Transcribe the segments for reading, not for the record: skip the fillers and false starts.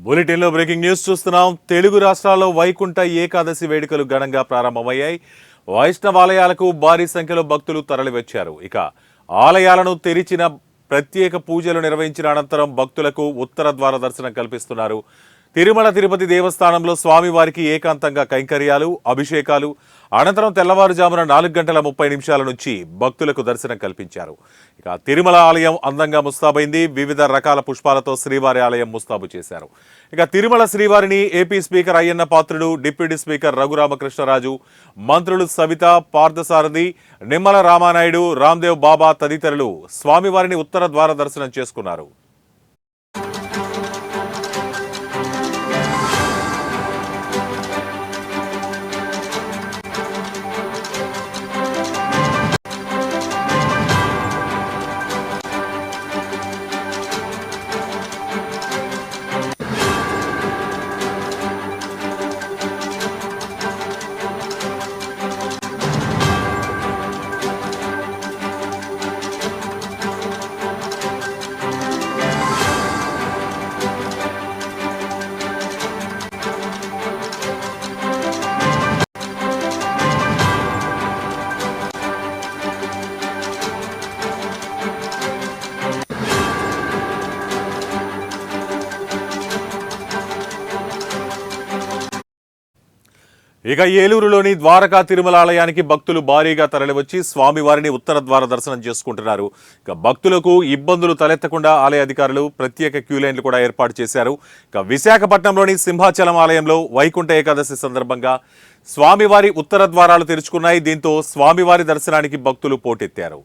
బులెటిన్లో breaking news చూస్తున్నాం. తెలుగు రాష్ట్రాల్లో వైకుంఠ ఏకాదశి వేడుకలు ఘనంగా ప్రారంభమయ్యాయి. వైష్ణవాలయాలకు భారీ సంఖ్యలో భక్తులు తరలివచ్చారు. ఇక ఆలయాలను తెరిచిన ప్రత్యేక పూజలు నిర్వహించిన అనంతరం భక్తులకు ఉత్తర ద్వార దర్శనం కల్పిస్తున్నారు. తిరుమల తిరుపతి దేవస్థానంలో స్వామివారికి ఏకాంతంగా కైంకర్యాలు, అభిషేకాలు అనంతరం తెల్లవారుజామున 4:30 నుంచి భక్తులకు దర్శనం కల్పించారు. ఇక తిరుమల ఆలయం అందంగా ముస్తాబైంది. వివిధ రకాల పుష్పాలతో శ్రీవారి ఆలయం ముస్తాబు చేశారు. ఇక తిరుమల శ్రీవారిని AP speaker Ayyanna Patrudu, deputy speaker Raghuramakrishnaraju, మంత్రులు సవిత, పార్థసారథి, నిమ్మల రామానాయుడు, రామ్దేవ్ బాబా తదితరులు స్వామివారిని ఉత్తర ద్వార దర్శనం చేసుకున్నారు. ఇక ఏలూరులోని ద్వారకా తిరుమల ఆలయానికి భక్తులు భారీగా తరలివచ్చి స్వామివారిని ఉత్తర ద్వార దర్శనం చేసుకుంటున్నారు. ఇక భక్తులకు ఇబ్బందులు తలెత్తకుండా ఆలయ అధికారులు ప్రత్యేక క్యూ లైన్లు కూడా ఏర్పాటు చేశారు. ఇక విశాఖపట్నంలోని సింహాచలం ఆలయంలో వైకుంఠ ఏకాదశి సందర్భంగా స్వామివారి ఉత్తర ద్వారాలు తెరుచుకున్నాయి. దీంతో స్వామివారి దర్శనానికి భక్తులు పోటెత్తారు.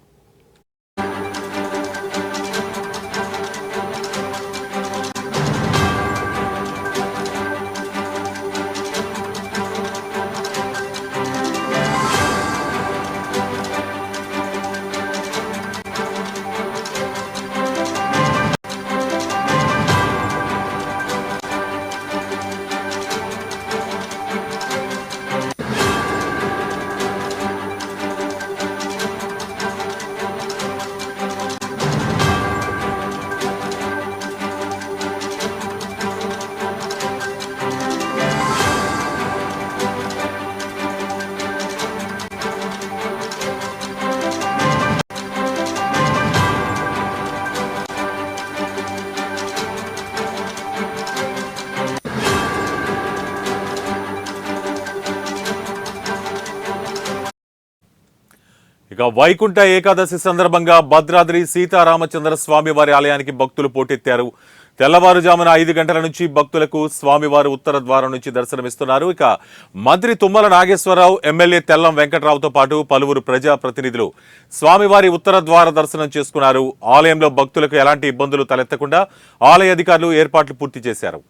ఇక వైకుంఠ ఏకాదశి సందర్భంగా భద్రాద్రి సీతారామచంద్ర స్వామివారి ఆలయానికి భక్తులు పోటెత్తారు. తెల్లవారుజామున 5 గంటల నుంచి భక్తులకు స్వామివారు ఉత్తర ద్వారం నుంచి దర్శనమిస్తున్నారు. ఇక మంత్రి తుమ్మల నాగేశ్వరరావు, ఎమ్మెల్యే తెల్లం వెంకట్రావుతో పాటు పలువురు ప్రజాప్రతినిధులు స్వామివారి ఉత్తర ద్వార దర్శనం చేసుకున్నారు. ఆలయంలో భక్తులకు ఎలాంటి ఇబ్బందులు తలెత్తకుండా ఆలయ అధికారులు ఏర్పాట్లు పూర్తి చేశారు.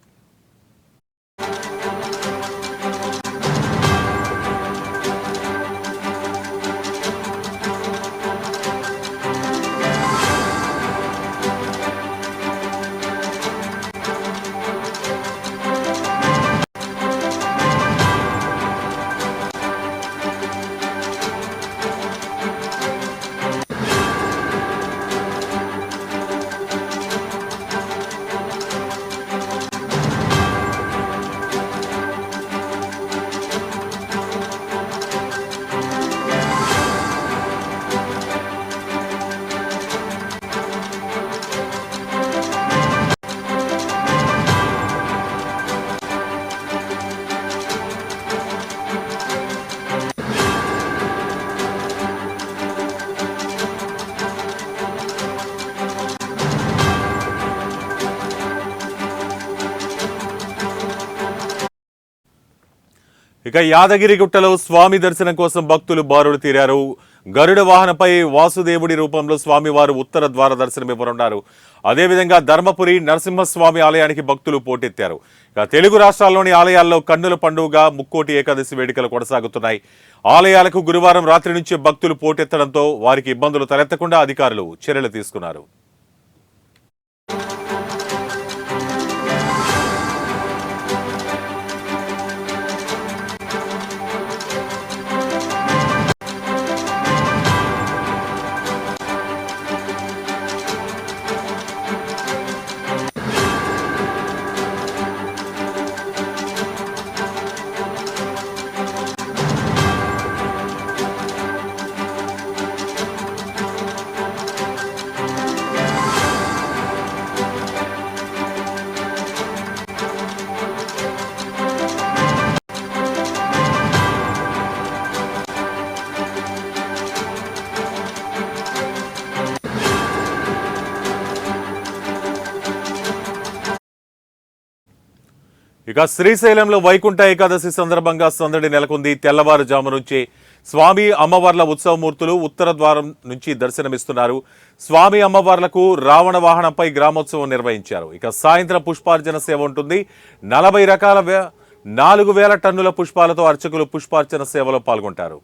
ఇక యాదగిరిగుట్టలో స్వామి దర్శనం కోసం భక్తులు బారులు తీరారు. గరుడ వాహనపై వాసుదేవుడి రూపంలో స్వామివారు ఉత్తర ద్వార దర్శనం ఇవ్వనున్నారు. అదేవిధంగా ధర్మపురి నరసింహస్వామి ఆలయానికి భక్తులు పోటెత్తారు. ఇక తెలుగు రాష్ట్రాల్లోని ఆలయాల్లో కన్నుల పండుగ ముక్కోటి ఏకాదశి వేడుకలు కొనసాగుతున్నాయి. ఆలయాలకు గురువారం రాత్రి నుంచి భక్తులు పోటెత్తడంతో వారికి ఇబ్బందులు తలెత్తకుండా అధికారులు చర్యలు తీసుకున్నారు. ఇక శ్రీశైలంలో వైకుంఠ ఏకాదశి సందర్భంగా సందడి నెలకొంది. తెల్లవారుజాము నుంచి స్వామి అమ్మవార్ల ఉత్సవమూర్తులు ఉత్తర ద్వారం నుంచి దర్శనమిస్తున్నారు. స్వామి అమ్మవార్లకు రావణ వాహనంపై గ్రామోత్సవం నిర్వహించారు. ఇక సాయంత్రం పుష్పార్చన సేవ ఉంటుంది. 40 రకాల 4,000 టన్నుల పుష్పాలతో అర్చకులు పుష్పార్చన సేవలో పాల్గొంటారు.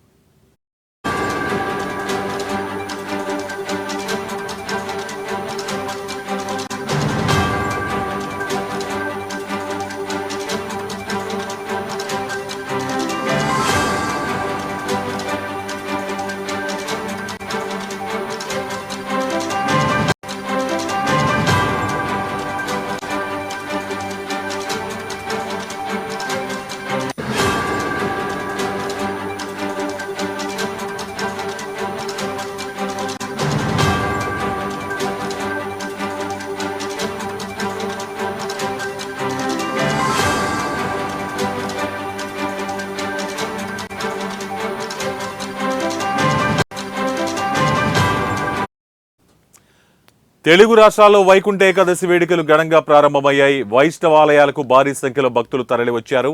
తెలుగు రాష్ట్రాల్లో వైకుంఠ ఏకాదశి వేడుకలు ఘనంగా ప్రారంభమయ్యాయి. వైష్ణవాలయాలకు భారీ సంఖ్యలో భక్తులు తరలివచ్చారు.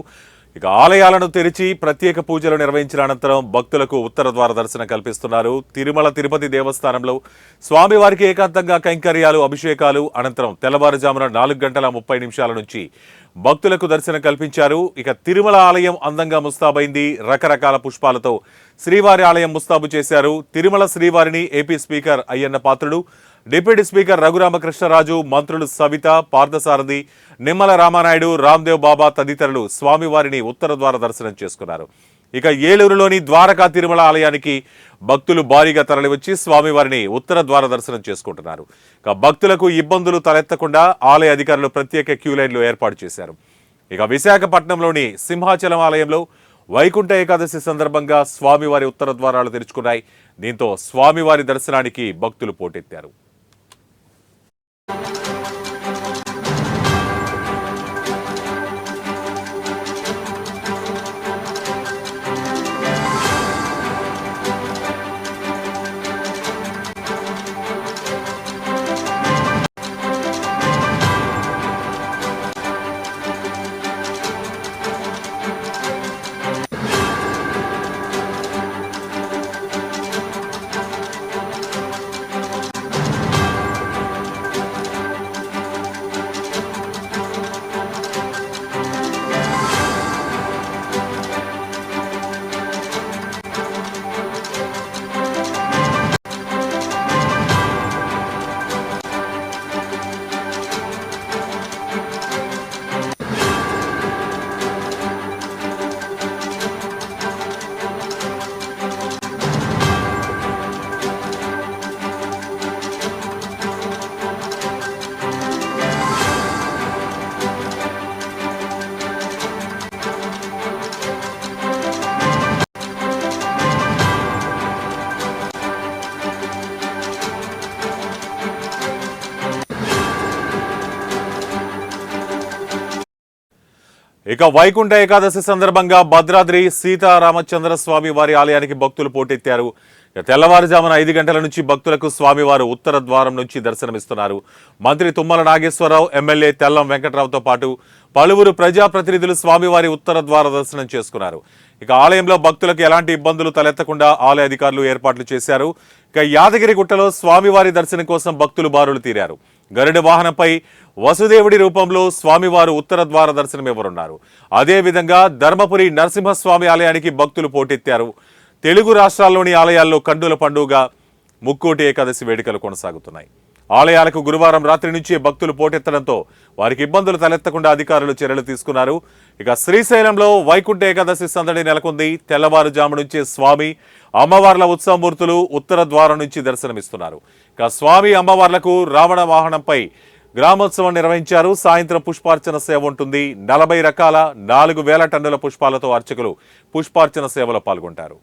ఇక ఆలయాలను తెరిచి ప్రత్యేక పూజలు నిర్వహించిన అనంతరం భక్తులకు ఉత్తర ద్వార దర్శనం కల్పిస్తున్నారు. తిరుమల తిరుపతి దేవస్థానంలో స్వామివారికి ఏకాంతంగా కైంకర్యాలు, అభిషేకాలు అనంతరం తెల్లవారుజామున 4:30 నుంచి భక్తులకు దర్శనం కల్పించారు. ఇక తిరుమల ఆలయం అందంగా ముస్తాబైంది. రకరకాల పుష్పాలతో శ్రీవారి ఆలయం ముస్తాబు చేశారు. తిరుమల శ్రీవారిని AP speaker Ayyanna Patrudu, deputy speaker Raghuramakrishnaraju, మంత్రులు సవిత, పార్థసారథి, నిమ్మల రామానాయుడు, రామ్దేవ్ బాబా తదితరులు స్వామివారిని ఉత్తర ద్వార దర్శనం చేసుకున్నారు. ఇక ఏలూరులోని ద్వారకా తిరుమల ఆలయానికి భక్తులు భారీగా తరలివచ్చి స్వామివారిని ఉత్తర ద్వార దర్శనం చేసుకుంటున్నారు. ఇక భక్తులకు ఇబ్బందులు తలెత్తకుండా ఆలయ అధికారులు ప్రత్యేక క్యూలైన్లు ఏర్పాటు చేశారు. ఇక విశాఖపట్నంలోని సింహాచలం ఆలయంలో వైకుంఠ ఏకాదశి సందర్భంగా స్వామివారి ఉత్తర ద్వారాలు తెరుచుకున్నాయి. దీంతో స్వామివారి దర్శనానికి భక్తులు పోటెత్తారు. ఇక వైకుంఠ ఏకాదశి సందర్భంగా భద్రాద్రి సీతారామచంద్ర స్వామి వారి ఆలయానికి భక్తులు పోటెత్తారు. తెల్లవారుజామున 5 గంటల నుంచి భక్తులకు స్వామివారు ఉత్తర ద్వారం నుంచి దర్శనమిస్తున్నారు. మంత్రి తుమ్మల నాగేశ్వరరావు, ఎమ్మెల్యే తెల్లం వెంకట్రావుతో పాటు పలువురు ప్రజాప్రతినిధులు స్వామివారి ఉత్తర ద్వార దర్శనం చేసుకున్నారు. ఇక ఆలయంలో భక్తులకు ఎలాంటి ఇబ్బందులు తలెత్తకుండా ఆలయ అధికారులు ఏర్పాట్లు చేశారు. ఇక యాదగిరిగుట్టలో స్వామివారి దర్శనం కోసం భక్తులు బారులు తీరారు. గరుడ వాహనంపై వసుదేవుడి రూపంలో స్వామివారు ఉత్తర ద్వార దర్శనం ఇవ్వనున్నారు. అదేవిధంగా ధర్మపురి నరసింహస్వామి ఆలయానికి భక్తులు పోటెత్తారు. తెలుగు రాష్ట్రాల్లోని ఆలయాల్లో కన్నుల పండుగగా ముక్కోటి ఏకాదశి వేడుకలు కొనసాగుతున్నాయి. ఆలయాలకు గురువారం రాత్రి నుంచే భక్తులు పోటెత్తడంతో వారికి ఇబ్బందులు తలెత్తకుండా అధికారులు చర్యలు తీసుకున్నారు. ఇక శ్రీశైలంలో వైకుంఠ ఏకాదశి సందడి నెలకొంది. తెల్లవారుజాము నుంచే స్వామి అమ్మవార్ల ఉత్సవమూర్తులు ఉత్తర ద్వారం నుంచి దర్శనమిస్తున్నారు. ఇక స్వామి అమ్మవార్లకు రావణ వాహనంపై గ్రామోత్సవం నిర్వహించారు. సాయంత్రం పుష్పార్చన సేవ ఉంటుంది. 40 రకాల 4,000 టన్నుల పుష్పాలతో అర్చకులు పుష్పార్చన సేవలో పాల్గొంటారు.